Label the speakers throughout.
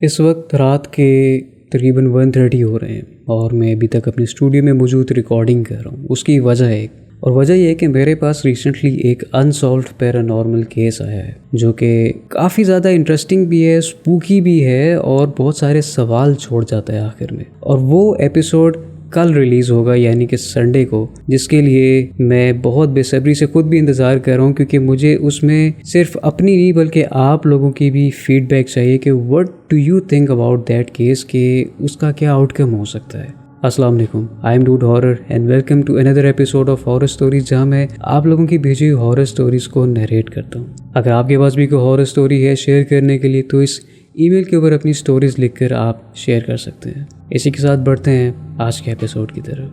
Speaker 1: اس وقت رات کے تقریباً 1:30 ہو رہے ہیں اور میں ابھی تک اپنے اسٹوڈیو میں موجود ریکارڈنگ کر رہا ہوں۔ اس کی وجہ ہے اور وجہ یہ ہے کہ میرے پاس ریسنٹلی ایک انسالوڈ پیرانارمل کیس آیا ہے جو کہ کافی زیادہ انٹرسٹنگ بھی ہے، اسپوکی بھی ہے اور بہت سارے سوال چھوڑ جاتا ہے آخر میں۔ اور وہ ایپیسوڈ کل ریلیز ہوگا، یعنی کہ سنڈے کو، جس کے لیے میں بہت بے صبری سے خود بھی انتظار کر رہا ہوں، کیونکہ مجھے اس میں صرف اپنی نہیں بلکہ آپ لوگوں کی بھی فیڈ بیک چاہیے کہ what do you think about that case, کہ اس کا کیا آؤٹ کم ہو سکتا ہے۔ السلام علیکم، I am dude horror and welcome to another episode of horror stories, جہاں میں آپ لوگوں کی بھیجی ہوئی ہارر اسٹوریز کو نیریٹ کرتا ہوں۔ اگر آپ کے پاس بھی کوئی ہارر اسٹوری ہے شیئر کرنے کے لیے تو اس ای میل کے اوپر اپنی اسٹوریز لکھ کر آپ شیئر کر سکتے ہیں۔ اسی کے ساتھ بڑھتے ہیں آج کے ایپیسوڈ کی طرف۔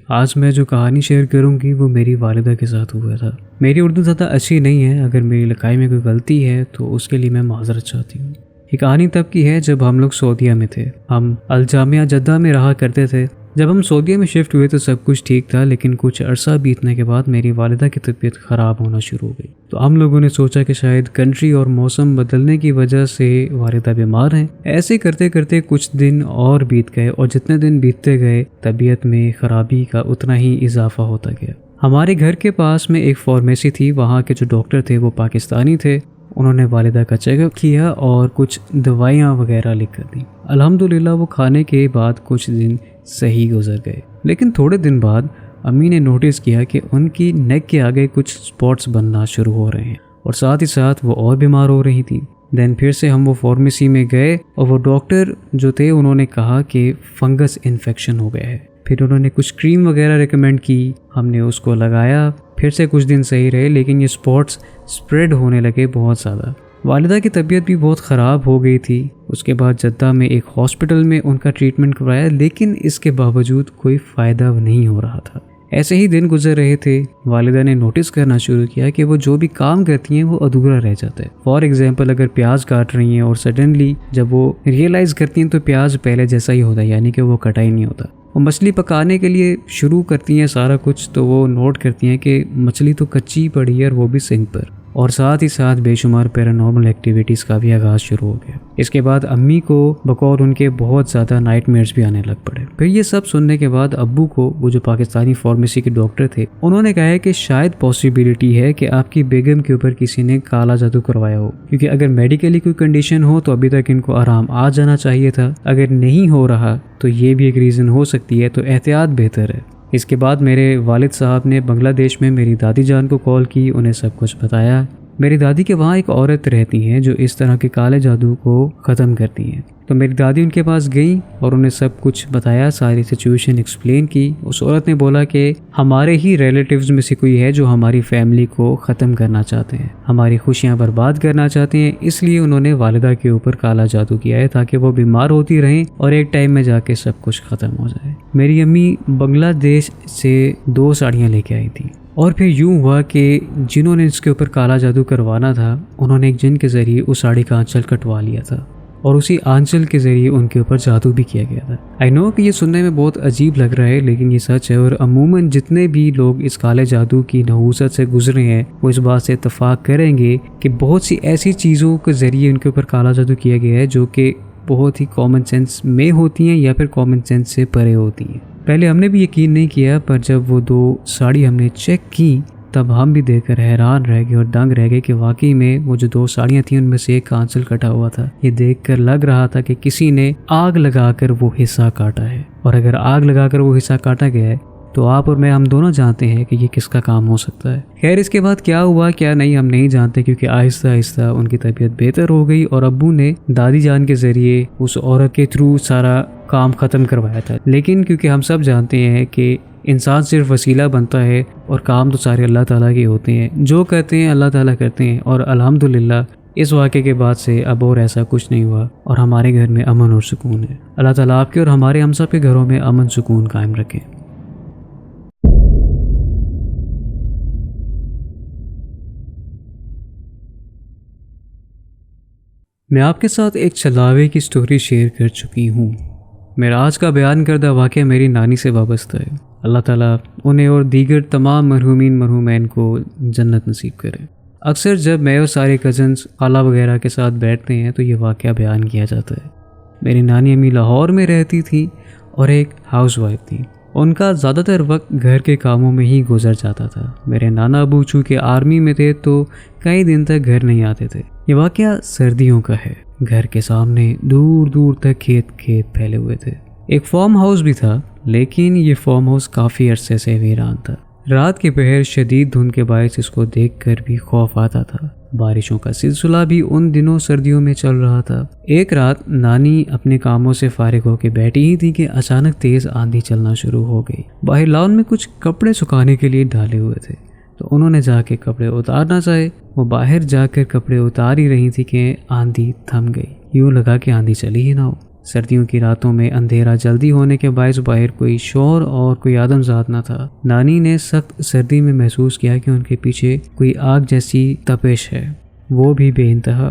Speaker 1: آج میں جو کہانی شیئر کروں گی وہ میری والدہ کے ساتھ ہوا تھا۔ میری اردو زیادہ اچھی نہیں ہے، اگر میری لکھائی میں کوئی غلطی ہے تو اس کے لیے میں معذرت چاہتی ہوں۔ یہ کہانی تب کی ہے جب ہم لوگ سعودیہ میں تھے۔ ہم الجامعہ جدہ میں رہا کرتے تھے۔ جب ہم سعودیہ میں شفٹ ہوئے تو سب کچھ ٹھیک تھا، لیکن کچھ عرصہ بیتنے کے بعد میری والدہ کی طبیعت خراب ہونا شروع ہو گئی۔ تو ہم لوگوں نے سوچا کہ شاید کنٹری اور موسم بدلنے کی وجہ سے والدہ بیمار ہیں۔ ایسے کرتے کرتے کچھ دن اور بیت گئے، اور جتنے دن بیتتے گئے طبیعت میں خرابی کا اتنا ہی اضافہ ہوتا گیا۔ ہمارے گھر کے پاس میں ایک فارمیسی تھی، وہاں کے جو ڈاکٹر تھے وہ پاکستانی تھے۔ انہوں نے والدہ کا چیک اپ کیا اور کچھ دوائیاں وغیرہ لکھ کر دیں۔ الحمدللہ وہ کھانے کے بعد کچھ دن صحیح گزر گئے، لیکن تھوڑے دن بعد امی نے نوٹس کیا کہ ان کی نیک کے آگے کچھ سپاٹس بننا شروع ہو رہے ہیں، اور ساتھ ہی ساتھ وہ اور بیمار ہو رہی تھی۔ دین پھر سے ہم وہ فارمیسی میں گئے اور وہ ڈاکٹر جو تھے انہوں نے کہا کہ فنگس انفیکشن ہو گیا ہے۔ پھر انہوں نے کچھ کریم وغیرہ ریکمینڈ کی، ہم نے اس کو لگایا، پھر سے کچھ دن صحیح رہے، لیکن یہ سپاٹس سپریڈ ہونے لگے بہت زیادہ۔ والدہ کی طبیعت بھی بہت خراب ہو گئی تھی۔ اس کے بعد جدہ میں ایک ہاسپٹل میں ان کا ٹریٹمنٹ کروایا، لیکن اس کے باوجود کوئی فائدہ نہیں ہو رہا تھا۔ ایسے ہی دن گزر رہے تھے، والدہ نے نوٹس کرنا شروع کیا کہ وہ جو بھی کام کرتی ہیں وہ ادھورا رہ جاتا ہے۔ فار ایگزامپل اگر پیاز کاٹ رہی ہیں اور سڈنلی جب وہ ریئلائز کرتی ہیں تو پیاز پہلے جیسا ہی ہوتا ہے، یعنی کہ وہ کٹا ہی نہیں ہوتا۔ وہ مچھلی پکانے کے لیے شروع کرتی ہیں سارا کچھ، تو وہ نوٹ کرتی ہیں کہ مچھلی تو کچی پڑی ہے اور وہ بھی سنک پر، اور ساتھ ہی ساتھ بے شمار پیرانارمل ایکٹیویٹیز کا بھی آغاز شروع ہو گیا۔ اس کے بعد امی کو بقول ان کے بہت زیادہ نائٹ میئرز بھی آنے لگ پڑے۔ پھر یہ سب سننے کے بعد ابو کو، وہ جو پاکستانی فارمیسی کے ڈاکٹر تھے، انہوں نے کہا ہے کہ شاید پاسبلٹی ہے کہ آپ کی بیگم کے اوپر کسی نے کالا جادو کروایا ہو، کیونکہ اگر میڈیکلی کوئی کنڈیشن ہو تو ابھی تک ان کو آرام آ جانا چاہیے تھا۔ اگر نہیں ہو رہا تو یہ بھی ایک ریزن ہو سکتی ہے، تو احتیاط بہتر ہے۔ اس کے بعد میرے والد صاحب نے بنگلہ دیش میں میری دادی جان کو کال کی، انہیں سب کچھ بتایا۔ میری دادی کے وہاں ایک عورت رہتی ہیں جو اس طرح کے کالے جادو کو ختم کرتی ہیں، تو میری دادی ان کے پاس گئیں اور انہیں سب کچھ بتایا، ساری سچویشن ایکسپلین کی۔ اس عورت نے بولا کہ ہمارے ہی ریلیٹیوز میں سے کوئی ہے جو ہماری فیملی کو ختم کرنا چاہتے ہیں، ہماری خوشیاں برباد کرنا چاہتے ہیں، اس لیے انہوں نے والدہ کے اوپر کالا جادو کیا ہے تاکہ وہ بیمار ہوتی رہیں اور ایک ٹائم میں جا کے سب کچھ ختم ہو جائے۔ میری امی بنگلہ دیش سے 2 ساڑیاں لے کے آئی تھیں، اور پھر یوں ہوا کہ جنہوں نے اس کے اوپر کالا جادو کروانا تھا انہوں نے ایک جن کے ذریعے اس ساڑی کا آنچل کٹوا لیا تھا، اور اسی آنچل کے ذریعے ان کے اوپر جادو بھی کیا گیا تھا۔ آئی نو کہ یہ سننے میں بہت عجیب لگ رہا ہے، لیکن یہ سچ ہے، اور عموماً جتنے بھی لوگ اس کالے جادو کی نحوست سے گزرے ہیں وہ اس بات سے اتفاق کریں گے کہ بہت سی ایسی چیزوں کے ذریعے ان کے اوپر کالا جادو کیا گیا ہے جو کہ بہت ہی کامن سینس میں ہوتی ہیں یا پھر کامن سینس سے پرے ہوتی ہیں۔ پہلے ہم نے بھی یقین نہیں کیا، پر جب وہ 2 ساڑی ہم نے چیک کی تب ہم بھی دیکھ کر حیران رہ گئے اور دنگ رہ گئے کہ واقعی میں وہ جو 2 ساڑیاں تھیں ان میں سے ایک آنچل کٹا ہوا تھا۔ یہ دیکھ کر لگ رہا تھا کہ کسی نے آگ لگا کر وہ حصہ کاٹا ہے، اور اگر آگ لگا کر وہ حصہ کاٹا گیا ہے تو آپ اور میں ہم دونوں جانتے ہیں کہ یہ کس کا کام ہو سکتا ہے۔ خیر اس کے بعد کیا ہوا کیا نہیں ہم نہیں جانتے، کیونکہ آہستہ آہستہ ان کی طبیعت بہتر ہو گئی اور ابو نے دادی جان کے ذریعے اس عورت کے تھرو سارا کام ختم کروایا تھا۔ لیکن کیونکہ ہم سب جانتے ہیں کہ انسان صرف وسیلہ بنتا ہے اور کام تو سارے اللہ تعالیٰ کے ہوتے ہیں، جو کہتے ہیں اللہ تعالیٰ کرتے ہیں، اور الحمدللہ اس واقعے کے بعد سے اب اور ایسا کچھ نہیں ہوا اور ہمارے گھر میں امن اور سکون ہے۔ اللہ تعالیٰ آپ کے اور ہمارے ہم سب کے گھروں میں امن سکون قائم رکھے۔ میں آپ کے ساتھ ایک چھلاوے کی سٹوری شیئر کر چکی ہوں۔ میرا آج کا بیان کردہ واقعہ میری نانی سے وابستہ ہے۔ اللہ تعالیٰ انہیں اور دیگر تمام مرحومین مرحومین کو جنت نصیب کرے۔ اکثر جب میں اور سارے کزنس خالہ وغیرہ کے ساتھ بیٹھتے ہیں تو یہ واقعہ بیان کیا جاتا ہے۔ میری نانی امی لاہور میں رہتی تھی اور ایک ہاؤس وائف تھی۔ ان کا زیادہ تر وقت گھر کے کاموں میں ہی گزر جاتا تھا۔ میرے نانا ابو چونکہ آرمی میں تھے تو کئی دن تک گھر نہیں آتے تھے۔ یہ واقعہ سردیوں کا ہے۔ گھر کے سامنے دور دور تک کھیت پھیلے ہوئے تھے۔ ایک فارم ہاؤس بھی تھا، لیکن یہ فارم ہاؤس کافی عرصے سے ویران تھا۔ رات کے پہر شدید دھند کے باعث اس کو دیکھ کر بھی خوف آتا تھا۔ بارشوں کا سلسلہ بھی ان دنوں سردیوں میں چل رہا تھا۔ ایک رات نانی اپنے کاموں سے فارغ ہو کے بیٹھی ہی تھی کہ اچانک تیز آندھی چلنا شروع ہو گئی۔ باہر لان میں کچھ کپڑے سکھانے کے لیے ڈالے ہوئے تھے تو انہوں نے جا کے کپڑے اتارنا چاہے۔ وہ باہر جا کر کپڑے اتار ہی رہی تھی کہ آندھی تھم گئی۔ یوں لگا کہ آندھی چلی ہی نہ ہو۔ سردیوں کی راتوں میں اندھیرا جلدی ہونے کے باعث باہر کوئی شور اور کوئی آدم ذات نہ تھا۔ نانی نے سخت سردی میں محسوس کیا کہ ان کے پیچھے کوئی آگ جیسی تپش ہے، وہ بھی بے انتہا۔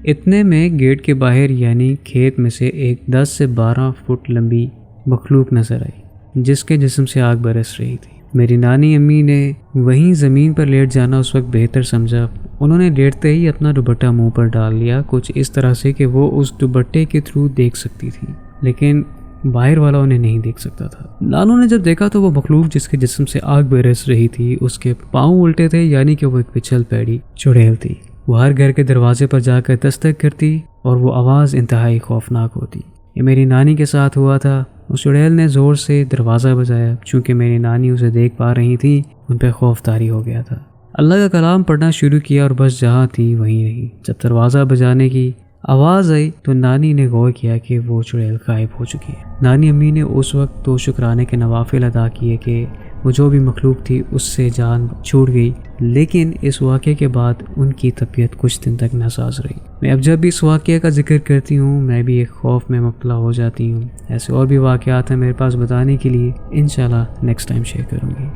Speaker 1: اتنے میں گیٹ کے باہر یعنی کھیت میں سے ایک 10 سے 12 فٹ لمبی مخلوق نظر آئی جس کے جسم سے آگ برس رہی تھی۔ میری نانی امی نے وہیں زمین پر لیٹ جانا اس وقت بہتر سمجھا۔ انہوں نے لیٹتے ہی اپنا دوپٹہ منہ پر ڈال لیا، کچھ اس طرح سے کہ وہ اس دوپٹے کے تھرو دیکھ سکتی تھی، لیکن باہر والا انہیں نہیں دیکھ سکتا تھا۔ نانو نے جب دیکھا تو وہ مخلوق جس کے جسم سے آگ برس رہی تھی اس کے پاؤں الٹے تھے، یعنی کہ وہ ایک پچھل پیڑی چڑیل تھی۔ وہ ہر گھر کے دروازے پر جا کر دستک کرتی اور وہ آواز انتہائی خوفناک ہوتی۔ یہ میری نانی کے ساتھ ہوا تھا۔ اس چڑیل نے زور سے دروازہ بجایا۔ چونکہ میری نانی اسے دیکھ پا رہی تھی، ان پہ خوف طاری ہو گیا تھا۔ اللہ کا کلام پڑھنا شروع کیا اور بس جہاں تھی وہیں رہی۔ جب دروازہ بجانے کی آواز آئی تو نانی نے غور کیا کہ وہ چڑیل غائب ہو چکی ہے۔ نانی امی نے اس وقت تو شکرانے کے نوافل ادا کیے کہ وہ جو بھی مخلوق تھی اس سے جان چھوٹ گئی، لیکن اس واقعے کے بعد ان کی طبیعت کچھ دن تک ناساز رہی۔ میں اب جب بھی اس واقعے کا ذکر کرتی ہوں میں بھی ایک خوف میں مبتلا ہو جاتی ہوں۔ ایسے اور بھی واقعات ہیں میرے پاس بتانے کے لیے، انشاءاللہ نیکسٹ ٹائم شیئر کروں گی۔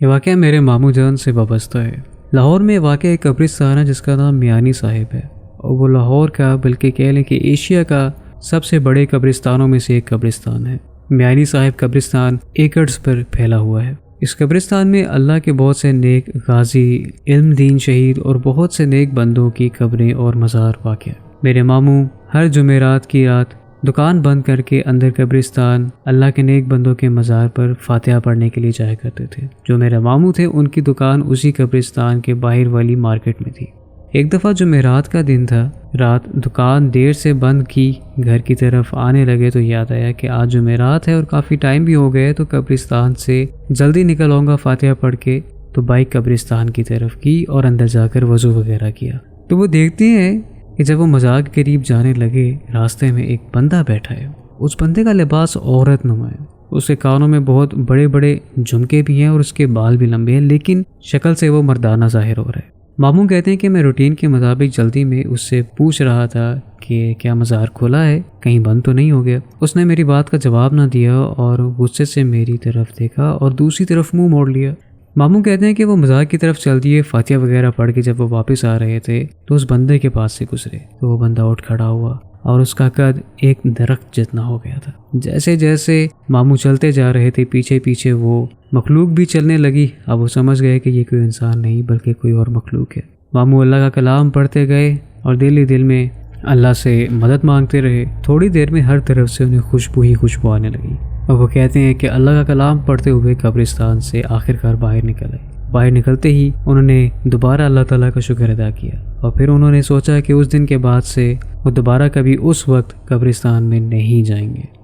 Speaker 1: یہ واقعہ میرے ماموں جان سے وابستہ ہے۔ لاہور میں واقع ایک قبرستان ہے جس کا نام میانی صاحب ہے، اور وہ لاہور کا بلکہ کہہ لیں کہ ایشیا کا سب سے بڑے قبرستانوں میں سے ایک قبرستان ہے۔ میانی صاحب قبرستان ایکڑز پر پھیلا ہوا ہے۔ اس قبرستان میں اللہ کے بہت سے نیک غازی، علم دین شہید اور بہت سے نیک بندوں کی قبریں اور مزار واقع ہیں۔ میرے ماموں ہر جمعرات کی رات دکان بند کر کے اندر قبرستان اللہ کے نیک بندوں کے مزار پر فاتحہ پڑھنے کے لیے جایا کرتے تھے۔ جو میرے ماموں تھے ان کی دکان اسی قبرستان کے باہر والی مارکیٹ میں تھی۔ ایک دفعہ جمعرات کا دن تھا، رات دکان دیر سے بند کی، گھر کی طرف آنے لگے تو یاد آیا کہ آج جمعرات ہے اور کافی ٹائم بھی ہو گئے، تو قبرستان سے جلدی نکل آؤں گا فاتحہ پڑھ کے۔ تو بائک قبرستان کی طرف کی اور اندر جا کر وضو وغیرہ کیا۔ تو وہ دیکھتے ہیں کہ جب وہ مزار کے قریب جانے لگے راستے میں ایک بندہ بیٹھا ہے۔ اس بندے کا لباس عورت نما ہے، اس کے کانوں میں بہت بڑے بڑے جھمکے بھی ہیں اور اس کے بال بھی لمبے ہیں، لیکن شکل سے وہ مردانہ ظاہر ہو رہا ہے۔ ماموں کہتے ہیں کہ میں روٹین کے مطابق جلدی میں اس سے پوچھ رہا تھا کہ کیا مزار کھلا ہے، کہیں بند تو نہیں ہو گیا۔ اس نے میری بات کا جواب نہ دیا اور غصے سے میری طرف دیکھا اور دوسری طرف منہ موڑ لیا۔ ماموں کہتے ہیں کہ وہ مزار کی طرف چل دیے۔ فاتحہ وغیرہ پڑھ کے جب وہ واپس آ رہے تھے تو اس بندے کے پاس سے گزرے تو وہ بندہ اٹھ کھڑا ہوا اور اس کا قد ایک درخت جتنا ہو گیا تھا۔ جیسے جیسے ماموں چلتے جا رہے تھے پیچھے پیچھے وہ مخلوق بھی چلنے لگی۔ اب وہ سمجھ گئے کہ یہ کوئی انسان نہیں بلکہ کوئی اور مخلوق ہے۔ ماموں اللہ کا کلام پڑھتے گئے اور دل ہی دل میں اللہ سے مدد مانگتے رہے۔ تھوڑی دیر میں ہر طرف سے انہیں خوشبو ہی خوشبو آنے لگی، اور وہ کہتے ہیں کہ اللہ کا کلام پڑھتے ہوئے قبرستان سے آخرکار باہر نکل آئے۔ باہر نکلتے ہی انہوں نے دوبارہ اللہ تعالیٰ کا شکر ادا کیا، اور پھر انہوں نے سوچا کہ اس دن کے بعد سے وہ دوبارہ کبھی اس وقت قبرستان میں نہیں جائیں گے۔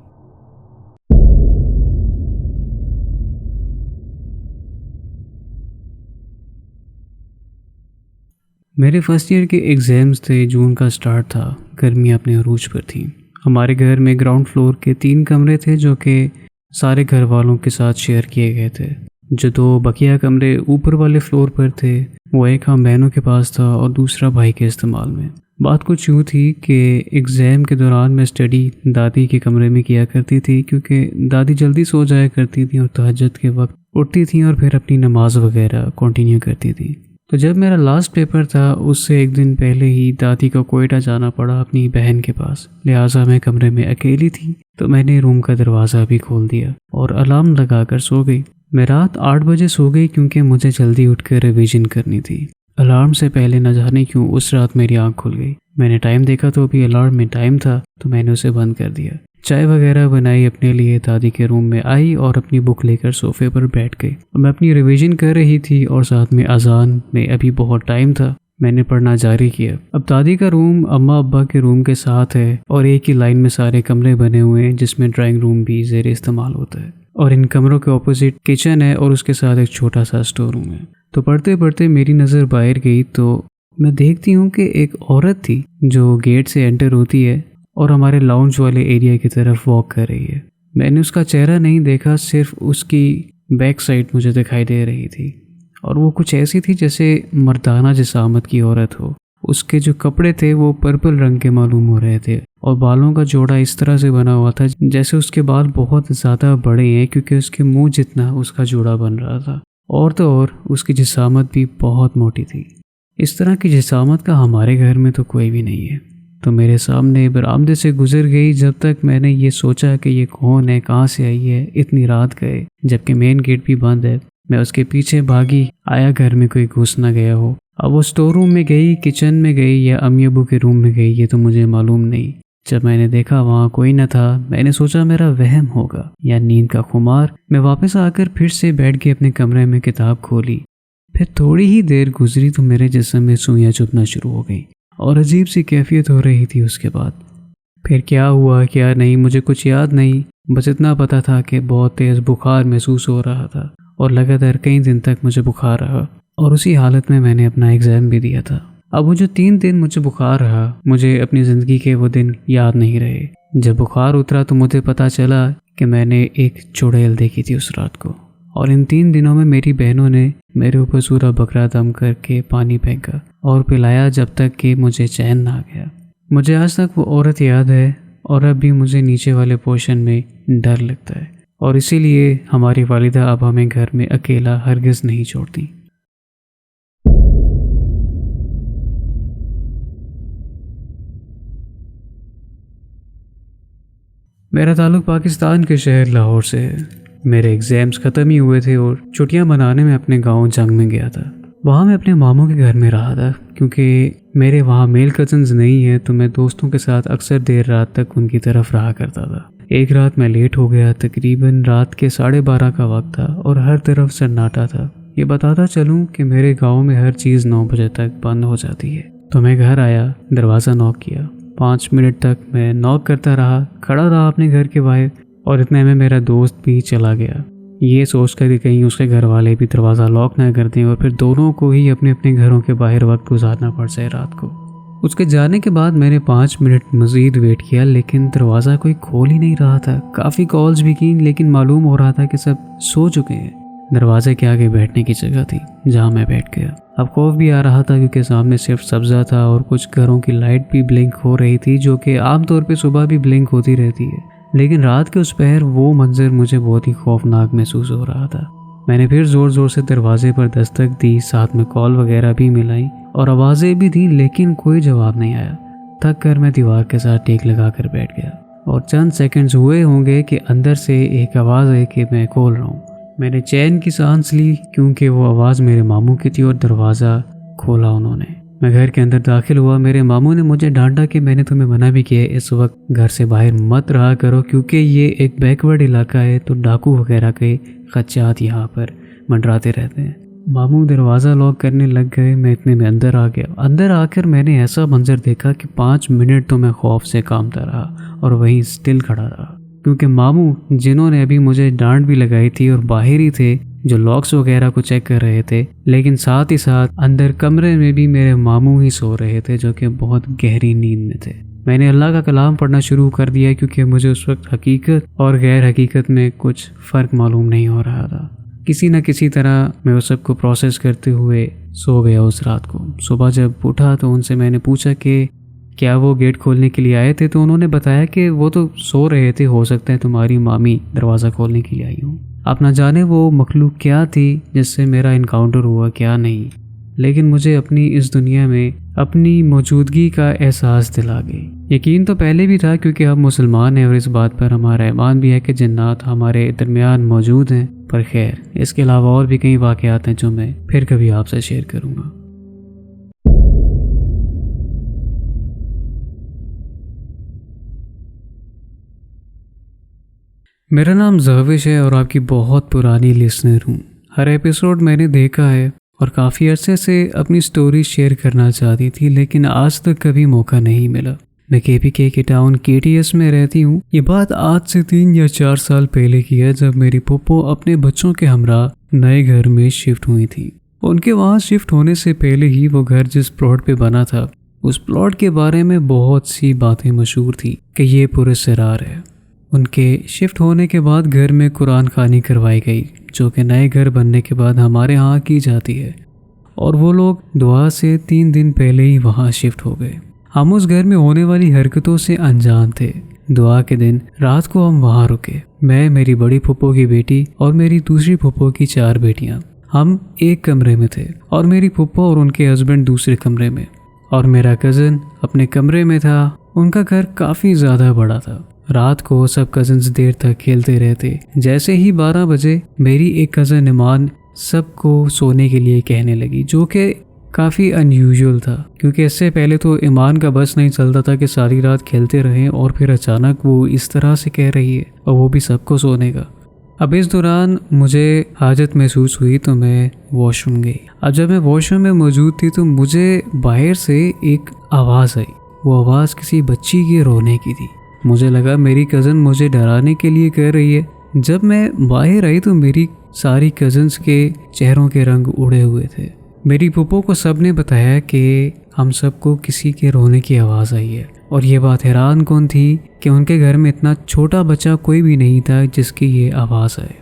Speaker 1: میرے فرسٹ ایئر کے ایگزامز تھے، جون کا سٹارٹ تھا، گرمیاں اپنے عروج پر تھیں۔ ہمارے گھر میں گراؤنڈ فلور کے 3 کمرے تھے جو کہ سارے گھر والوں کے ساتھ شیئر کیے گئے تھے۔ جو 2 بقیہ کمرے اوپر والے فلور پر تھے وہ ایک ہم بہنوں کے پاس تھا اور دوسرا بھائی کے استعمال میں۔ بات کچھ یوں تھی کہ ایگزام کے دوران میں اسٹڈی دادی کے کمرے میں کیا کرتی تھی، کیونکہ دادی جلدی سو جایا کرتی تھی اور تہجد کے وقت اٹھتی تھیں اور پھر اپنی نماز وغیرہ کنٹینیو کرتی تھی۔ تو جب میرا لاسٹ پیپر تھا اس سے ایک دن پہلے ہی دادی کو کوئٹہ جانا پڑا اپنی بہن کے پاس، لہٰذا میں کمرے میں اکیلی تھی تو میں نے روم کا دروازہ بھی کھول دیا اور الارم لگا کر سو گئی۔ میں رات 8 بجے سو گئی کیونکہ مجھے جلدی اٹھ کر ریویژن کرنی تھی۔ الارم سے پہلے نہ جانے کیوں اس رات میری آنکھ کھل گئی۔ میں نے ٹائم دیکھا تو ابھی الارم میں ٹائم تھا تو میں نے اسے بند کر دیا۔ چائے وغیرہ بنائی اپنے لیے، دادی کے روم میں آئی اور اپنی بک لے کر صوفے پر بیٹھ گئی۔ میں اپنی ریویژن کر رہی تھی اور ساتھ میں اذان میں ابھی بہت ٹائم تھا۔ میں نے پڑھنا جاری کیا۔ اب دادی کا روم اماں ابا کے روم کے ساتھ ہے اور ایک ہی لائن میں سارے کمرے بنے ہوئے ہیں جس میں ڈرائنگ روم بھی زیر استعمال ہوتا ہے، اور ان کمروں کے اپوزٹ کچن ہے اور اس کے ساتھ ایک چھوٹا سا اسٹور روم ہے۔ تو پڑھتے پڑھتے میری نظر باہر گئی تو میں دیکھتی ہوں کہ ایک عورت تھی جو گیٹ سے انٹر ہوتی ہے اور ہمارے لاؤنج والے ایریا کی طرف واک کر رہی ہے۔ میں نے اس کا چہرہ نہیں دیکھا، صرف اس کی بیک سائڈ مجھے دکھائی دے رہی تھی، اور وہ کچھ ایسی تھی جیسے مردانہ جسامت کی عورت ہو۔ اس کے جو کپڑے تھے وہ پرپل رنگ کے معلوم ہو رہے تھے، اور بالوں کا جوڑا اس طرح سے بنا ہوا تھا جیسے اس کے بال بہت زیادہ بڑے ہیں کیونکہ اس کے منہ جتنا اس کا جوڑا بن رہا تھا، اور تو اور اس کی جسامت بھی بہت موٹی تھی۔ اس طرح کی جسامت کا ہمارے گھر میں تو کوئی بھی نہیں ہے۔ تو میرے سامنے برآمدے سے گزر گئی۔ جب تک میں نے یہ سوچا کہ یہ کون ہے، کہاں سے آئی ہے، اتنی رات گئے جبکہ مین گیٹ بھی بند ہے، میں اس کے پیچھے بھاگی، آیا گھر میں کوئی گھس نہ گیا ہو۔ اب وہ اسٹور روم میں گئی، کچن میں گئی یا امی ابو کے روم میں گئی، یہ تو مجھے معلوم نہیں۔ جب میں نے دیکھا وہاں کوئی نہ تھا، میں نے سوچا میرا وہم ہوگا یا نیند کا خمار۔ میں واپس آ کر پھر سے بیٹھ کے اپنے کمرے میں کتاب کھولی۔ پھر تھوڑی ہی دیر گزری تو میرے جسم میں سوئیاں چبھنا شروع ہو گئیں اور عجیب سی کیفیت ہو رہی تھی۔ اس کے بعد پھر کیا ہوا کیا نہیں مجھے کچھ یاد نہیں، بس اتنا پتہ تھا کہ بہت تیز بخار محسوس ہو رہا تھا اور لگاتار کئی دن تک مجھے بخار رہا، اور اسی حالت میں میں نے اپنا ایگزام بھی دیا تھا۔ اب وہ جو 3 دن مجھے بخار رہا، مجھے اپنی زندگی کے وہ دن یاد نہیں رہے۔ جب بخار اترا تو مجھے پتہ چلا کہ میں نے ایک چڑیل دیکھی تھی اس رات کو، اور ان 3 دنوں میں میری بہنوں نے میرے اوپر سورہ بقرہ دم کر کے پانی پھینکا اور پلایا جب تک کہ مجھے چین نہ آ گیا۔ مجھے آج تک وہ عورت یاد ہے، اور اب بھی مجھے نیچے والے پورشن میں ڈر لگتا ہے، اور اسی لیے ہماری والدہ اب ہمیں گھر میں اکیلا ہرگز نہیں چھوڑتی۔ میرا تعلق پاکستان کے شہر لاہور سے ہے۔ میرے ایگزامز ختم ہی ہوئے تھے اور چھٹیاں منانے میں اپنے گاؤں جنگ میں گیا تھا۔ وہاں میں اپنے ماموں کے گھر میں رہا تھا کیونکہ میرے وہاں میل کزنز نہیں ہیں، تو میں دوستوں کے ساتھ اکثر دیر رات تک ان کی طرف رہا کرتا تھا۔ ایک رات میں لیٹ ہو گیا، تقریباً رات کے 12:30 کا وقت تھا اور ہر طرف سناٹا تھا۔ یہ بتاتا چلوں کہ میرے گاؤں میں ہر چیز 9 بجے تک بند ہو جاتی ہے۔ تو میں گھر آیا، دروازہ نوک کیا۔ 5 منٹ تک میں نوک کرتا رہا، کھڑا رہا اپنے گھر کے باہر، اور اتنے میں میرا دوست بھی چلا گیا، یہ سوچ کر کہ کہیں اس کے گھر والے بھی دروازہ لاک نہ کر دیں اور پھر دونوں کو ہی اپنے اپنے گھروں کے باہر وقت گزارنا پڑ جائے رات کو۔ اس کے جانے کے بعد میں نے 5 منٹ مزید ویٹ کیا، لیکن دروازہ کوئی کھول ہی نہیں رہا تھا۔ کافی کالز بھی کی لیکن معلوم ہو رہا تھا کہ سب سو چکے ہیں۔ دروازے کے آگے بیٹھنے کی جگہ تھی جہاں میں بیٹھ گیا۔ اب خوف بھی آ رہا تھا کیونکہ سامنے صرف سبزہ تھا اور کچھ گھروں کی لائٹ بھی بلنک ہو رہی تھی، جو کہ عام طور پہ صبح بھی بلنک ہوتی رہتی ہے، لیکن رات کے اس پہر وہ منظر مجھے بہت ہی خوفناک محسوس ہو رہا تھا۔ میں نے پھر زور زور سے دروازے پر دستک دی، ساتھ میں کال وغیرہ بھی ملائی اور آوازیں بھی دیں، لیکن کوئی جواب نہیں آیا۔ تھک کر میں دیوار کے ساتھ ٹیک لگا کر بیٹھ گیا، اور چند سیکنڈز ہوئے ہوں گے کہ اندر سے ایک آواز آئی کہ میں کھول رہا ہوں۔ میں نے چین کی سانس لی کیونکہ وہ آواز میرے ماموں کی تھی اور دروازہ کھولا انہوں نے۔ میں گھر کے اندر داخل ہوا۔ میرے ماموں نے مجھے ڈانٹا کہ میں نے تمہیں منع بھی کیا اس وقت گھر سے باہر مت رہا کرو کیونکہ یہ ایک بیکورڈ علاقہ ہے، تو ڈاکو وغیرہ کے خدشات یہاں پر منڈراتے رہتے ہیں۔ ماموں دروازہ لاک کرنے لگ گئے، میں اتنے میں اندر آ گیا۔ اندر آ کر میں نے ایسا منظر دیکھا کہ 5 منٹ تو میں خوف سے کانپتا رہا اور وہیں اسٹل کھڑا رہا، کیونکہ ماموں جنہوں نے ابھی مجھے ڈانٹ بھی لگائی تھی اور باہر ہی تھے جو لاکس وغیرہ کو چیک کر رہے تھے، لیکن ساتھ ہی ساتھ اندر کمرے میں بھی میرے ماموں ہی سو رہے تھے جو کہ بہت گہری نیند میں تھے۔ میں نے اللہ کا کلام پڑھنا شروع کر دیا کیونکہ مجھے اس وقت حقیقت اور غیر حقیقت میں کچھ فرق معلوم نہیں ہو رہا تھا۔ کسی نہ کسی طرح میں اس سب کو پروسیس کرتے ہوئے سو گیا اس رات کو۔ صبح جب اٹھا تو ان سے میں نے پوچھا کہ کیا وہ گیٹ کھولنے کے لیے آئے تھے، تو انہوں نے بتایا کہ وہ تو سو رہے تھے، ہو سکتا ہے تمہاری مامی دروازہ کھولنے کے لیے آئی ہوں۔ آپ نہ جانے وہ مخلوق کیا تھی جس سے میرا انکاؤنٹر ہوا کیا نہیں۔ لیکن مجھے اپنی اس دنیا میں اپنی موجودگی کا احساس دلا گئی۔ یقین تو پہلے بھی تھا کیونکہ ہم مسلمان ہیں اور اس بات پر ہمارا ایمان بھی ہے کہ جنات ہمارے درمیان موجود ہیں، پر خیر اس کے علاوہ اور بھی کئی واقعات ہیں جو میں پھر کبھی آپ سے شیئر کروں گا۔ میرا نام زہوش ہے اور آپ کی بہت پرانی لسنر ہوں۔ ہر ایپیسوڈ میں نے دیکھا ہے اور کافی عرصے سے اپنی سٹوری شیئر کرنا چاہتی تھی، لیکن آج تک کبھی موقع نہیں ملا۔ میں KPK کے ٹاؤن KTS میں رہتی ہوں۔ یہ بات آج سے 3 یا 4 سال پہلے کی ہے، جب میری پھپھو اپنے بچوں کے ہمراہ نئے گھر میں شفٹ ہوئی تھی۔ ان کے وہاں شفٹ ہونے سے پہلے ہی وہ گھر جس پلاٹ پہ بنا تھا، اس پلاٹ کے بارے میں بہت سی باتیں مشہور تھی کہ یہ پراسرار ہے۔ ان کے شفٹ ہونے کے بعد گھر میں قرآن خوانی کروائی گئی، جو کہ نئے گھر بننے کے بعد ہمارے ہاں کی جاتی ہے، اور وہ لوگ دعا سے 3 دن پہلے ہی وہاں شفٹ ہو گئے۔ ہم اس گھر میں ہونے والی حرکتوں سے انجان تھے۔ دعا کے دن رات کو ہم وہاں رکے، میں، میری بڑی پھپھو کی بیٹی اور میری دوسری پھپھو کی 4 بیٹیاں۔ ہم ایک کمرے میں تھے اور میری پھپھو اور ان کے ہسبینڈ دوسرے کمرے میں، اور میرا کزن اپنے کمرے میں تھا۔ ان کا گھر کافی زیادہ بڑا تھا۔ رات کو سب کزنز دیر تک کھیلتے رہتے۔ جیسے ہی 12 بجے میری ایک کزن ایمان سب کو سونے کے لیے کہنے لگی، جو کہ کافی انیوژول تھا، کیونکہ اس سے پہلے تو ایمان کا بس نہیں چلتا تھا کہ ساری رات کھیلتے رہیں، اور پھر اچانک وہ اس طرح سے کہہ رہی ہے، اور وہ بھی سب کو سونے کا۔ اب اس دوران مجھے حاجت محسوس ہوئی تو میں واش روم گئی۔ اب جب میں واش روم میں موجود تھی تو مجھے باہر سے ایک آواز آئی۔ وہ آواز کسی بچی کے رونے کی تھی۔ مجھے لگا میری کزن مجھے ڈرانے کے لیے کہہ رہی ہے۔ جب میں باہر آئی تو میری ساری کزنز کے چہروں کے رنگ اڑے ہوئے تھے۔ میری پھپھو کو سب نے بتایا کہ ہم سب کو کسی کے رونے کی آواز آئی ہے، اور یہ بات حیران کن تھی کہ ان کے گھر میں اتنا چھوٹا بچہ کوئی بھی نہیں تھا جس کی یہ آواز آئے،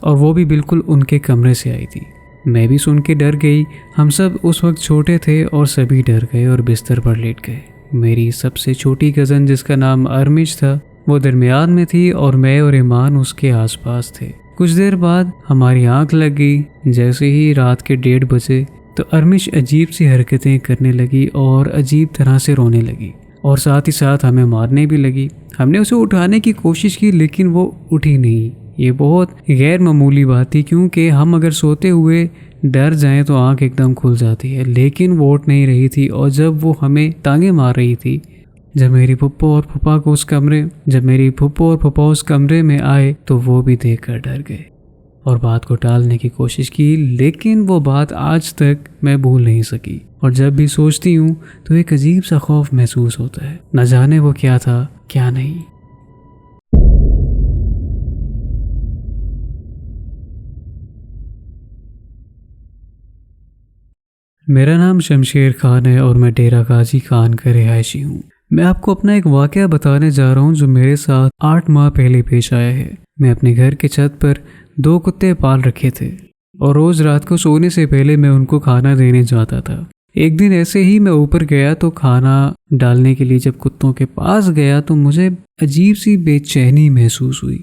Speaker 1: اور وہ بھی بالکل ان کے کمرے سے آئی تھی۔ میں بھی سن کے ڈر گئی۔ ہم سب اس وقت چھوٹے تھے اور سبھی ڈر گئے اور بستر پر لیٹ گئے۔ میری سب سے چھوٹی کزن جس کا نام ارمش تھا، وہ درمیان میں تھی، اور میں اور ایمان اس کے آس پاس تھے۔ کچھ دیر بعد ہماری آنکھ لگ گئی۔ جیسے ہی رات کے 1:30 بجے تو ارمش عجیب سی حرکتیں کرنے لگی اور عجیب طرح سے رونے لگی، اور ساتھ ہی ساتھ ہمیں مارنے بھی لگی۔ ہم نے اسے اٹھانے کی کوشش کی لیکن وہ اٹھی نہیں۔ یہ بہت غیر معمولی بات تھی، کیونکہ ہم اگر سوتے ہوئے ڈر جائیں تو آنکھ ایک دم کھل جاتی ہے، لیکن وہ اٹھ نہیں رہی تھی۔ اور جب وہ ہمیں ٹانگیں مار رہی تھی، جب میری پھپھو اور پھپھا اس کمرے میں آئے تو وہ بھی دیکھ کر ڈر گئے اور بات کو ٹالنے کی کوشش کی، لیکن وہ بات آج تک میں بھول نہیں سکی، اور جب بھی سوچتی ہوں تو ایک عجیب سا خوف محسوس ہوتا ہے، نہ جانے وہ کیا تھا کیا نہیں۔ میرا نام شمشیر خان ہے اور میں ڈیرہ غازی خان کا رہائشی ہوں۔ میں آپ کو اپنا ایک واقعہ بتانے جا رہا ہوں جو میرے ساتھ 8 ماہ پہلے پیش آیا ہے۔ میں اپنے گھر کے چھت پر 2 کتے پال رکھے تھے، اور روز رات کو سونے سے پہلے میں ان کو کھانا دینے جاتا تھا۔ ایک دن ایسے ہی میں اوپر گیا تو کھانا ڈالنے کے لیے جب کتوں کے پاس گیا تو مجھے عجیب سی بے چینی محسوس ہوئی،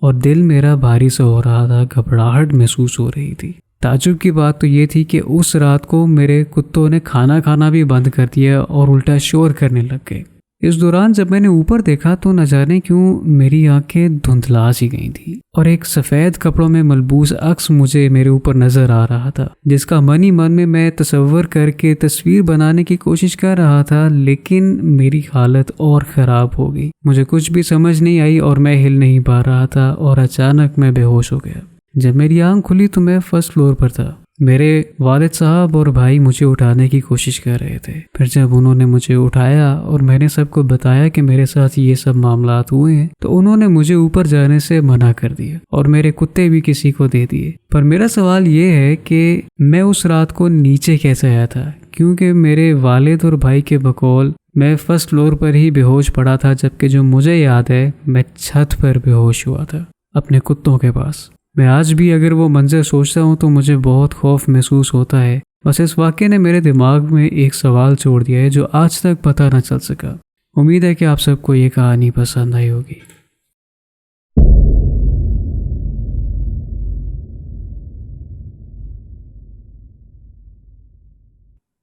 Speaker 1: اور دل میرا بھاری سا ہو رہا تھا، گھبراہٹ محسوس ہو رہی تھی۔ تعجب کی بات تو یہ تھی کہ اس رات کو میرے کتوں نے کھانا کھانا بھی بند کر دیا اور الٹا شور کرنے لگ گئے۔ اس دوران جب میں نے اوپر دیکھا تو نہ جانے کیوں میری آنکھیں دھندلا سی گئی تھیں، اور ایک سفید کپڑوں میں ملبوس عکس مجھے میرے اوپر نظر آ رہا تھا، جس کا من ہی من میں تصور کر کے تصویر بنانے کی کوشش کر رہا تھا، لیکن میری حالت اور خراب ہو گئی۔ مجھے کچھ بھی سمجھ نہیں آئی اور میں ہل نہیں پا رہا تھا، اور اچانک میں بے ہوش ہو گیا۔ جب میری آنکھ کھلی تو میں فرسٹ فلور پر تھا۔ میرے والد صاحب اور بھائی مجھے اٹھانے کی کوشش کر رہے تھے۔ پھر جب انہوں نے مجھے اٹھایا اور میں نے سب کو بتایا کہ میرے ساتھ یہ سب معاملات ہوئے ہیں، تو انہوں نے مجھے اوپر جانے سے منع کر دیا اور میرے کتے بھی کسی کو دے دیے۔ پر میرا سوال یہ ہے کہ میں اس رات کو نیچے کیسے آیا تھا، کیونکہ میرے والد اور بھائی کے بقول میں فرسٹ فلور پر ہی بے ہوش پڑا تھا، جبکہ جو مجھے یاد ہے میں چھت پر بے ہوش ہوا تھا اپنے کتوں کے پاس۔ میں آج بھی اگر وہ منظر سوچتا ہوں تو مجھے بہت خوف محسوس ہوتا ہے۔ بس اس واقعے نے میرے دماغ میں ایک سوال چھوڑ دیا ہے جو آج تک پتہ نہ چل سکا۔ امید ہے کہ آپ سب کو یہ کہانی پسند آئی ہوگی۔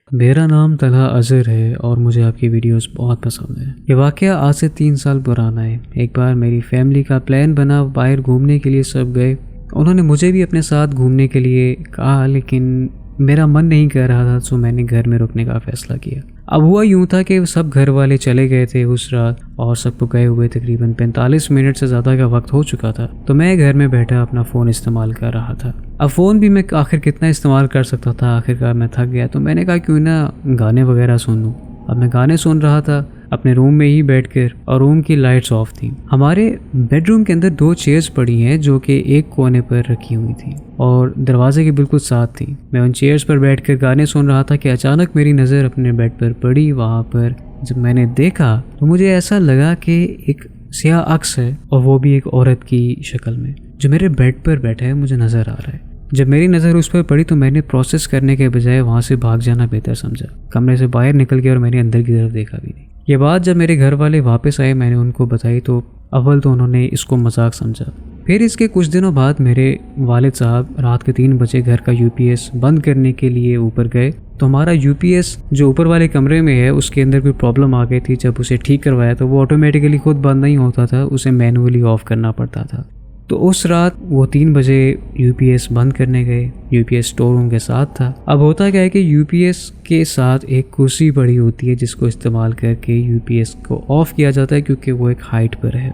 Speaker 1: میرا نام طلحہ اظہر ہے اور مجھے آپ کی ویڈیوز بہت پسند ہیں۔ یہ واقعہ آج سے 3 سال پرانا ہے۔ ایک بار میری فیملی کا پلان بنا، باہر گھومنے کے لیے سب گئے۔ انہوں نے مجھے بھی اپنے ساتھ گھومنے کے لیے کہا، لیکن میرا من نہیں کر رہا تھا، تو میں نے گھر میں رکنے کا فیصلہ کیا۔ اب ہوا یوں تھا کہ سب گھر والے چلے گئے تھے اس رات، اور سب کو گئے ہوئے تقریباً 45 منٹ سے زیادہ کا وقت ہو چکا تھا۔ تو میں گھر میں بیٹھا اپنا فون استعمال کر رہا تھا۔ اب فون بھی میں آخر کتنا استعمال کر سکتا تھا، آخرکار میں تھک گیا، تو میں نے کہا کیوں نہ گانے وغیرہ سن لوں۔ اب میں گانے سن رہا تھا اپنے روم میں ہی بیٹھ کر، اور روم کی لائٹس آف تھیں۔ ہمارے بیڈ روم کے اندر 2 چیئرز پڑی ہیں جو کہ ایک کونے پر رکھی ہوئی تھیں اور دروازے کے بالکل ساتھ تھیں۔ میں ان چیئرز پر بیٹھ کر گانے سن رہا تھا کہ اچانک میری نظر اپنے بیڈ پر پڑی۔ وہاں پر جب میں نے دیکھا تو مجھے ایسا لگا کہ ایک سیاہ عکس ہے، اور وہ بھی ایک عورت کی شکل میں، جو میرے بیڈ پر بیٹھا ہے، مجھے نظر آ رہا ہے۔ جب میری نظر اس پر پڑی تو میں نے پروسیس کرنے کے بجائے وہاں سے بھاگ جانا بہتر سمجھا۔ کمرے سے باہر نکل گیا اور میں نے اندر کی طرف دیکھا بھی نہیں۔ یہ بات جب میرے گھر والے واپس آئے، میں نے ان کو بتائی تو اول تو انہوں نے اس کو مذاق سمجھا۔ پھر اس کے کچھ دنوں بعد میرے والد صاحب رات کے 3 بجے گھر کا UPS بند کرنے کے لیے اوپر گئے، تو ہمارا UPS جو اوپر والے کمرے میں ہے اس کے اندر کوئی پرابلم آ گئی تھی۔ جب اسے ٹھیک کروایا تو وہ آٹومیٹیکلی خود بند نہیں ہوتا تھا، اسے مینولی آف کرنا پڑتا تھا۔ تو اس رات وہ 3 بجے UPS بند کرنے گئے۔ UPS اسٹور روم کے ساتھ تھا۔ اب ہوتا کیا ہے کہ UPS کے ساتھ ایک کرسی پڑی ہوتی ہے جس کو استعمال کر کے UPS کو آف کیا جاتا ہے، کیونکہ وہ ایک ہائٹ پر ہے۔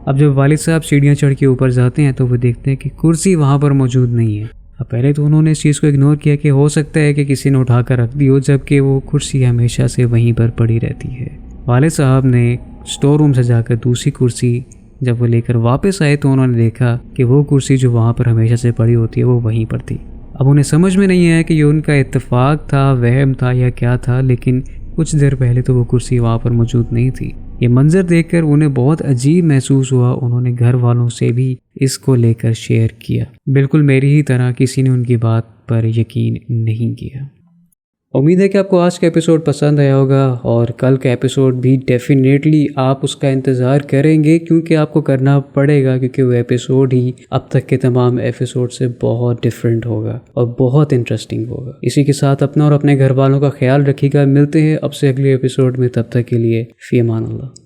Speaker 1: اب جب والد صاحب سیڑھیاں چڑھ کے اوپر جاتے ہیں تو وہ دیکھتے ہیں کہ کرسی وہاں پر موجود نہیں ہے۔ اب پہلے تو انہوں نے اس چیز کو اگنور کیا کہ ہو سکتا ہے کہ کسی نے اٹھا کر رکھ دی ہو، جبکہ وہ کرسی ہمیشہ سے وہیں پر پڑی رہتی ہے۔ والد صاحب نے اسٹور روم سے جا کر دوسری کرسی جب وہ لے کر واپس آئے تو انہوں نے دیکھا کہ وہ کرسی جو وہاں پر ہمیشہ سے پڑی ہوتی ہے وہ وہیں پر تھی۔ اب انہیں سمجھ میں نہیں آیا کہ یہ ان کا اتفاق تھا، وہم تھا یا کیا تھا، لیکن کچھ دیر پہلے تو وہ کرسی وہاں پر موجود نہیں تھی۔ یہ منظر دیکھ کر انہیں بہت عجیب محسوس ہوا۔ انہوں نے گھر والوں سے بھی اس کو لے کر شیئر کیا۔ بالکل میری ہی طرح کسی نے ان کی بات پر یقین نہیں کیا۔ امید ہے کہ آپ کو آج کا ایپیسوڈ پسند آیا ہوگا، اور کل کا ایپیسوڈ بھی ڈیفینیٹلی آپ اس کا انتظار کریں گے، کیونکہ آپ کو کرنا پڑے گا، کیونکہ وہ ایپیسوڈ ہی اب تک کے تمام ایپیسوڈ سے بہت ڈیفرنٹ ہوگا اور بہت انٹرسٹنگ ہوگا۔ اسی کے ساتھ اپنا اور اپنے گھر والوں کا خیال رکھیے گا۔ ملتے ہیں اب سے اگلے ایپیسوڈ میں، تب تک کے لیے فی امان اللہ۔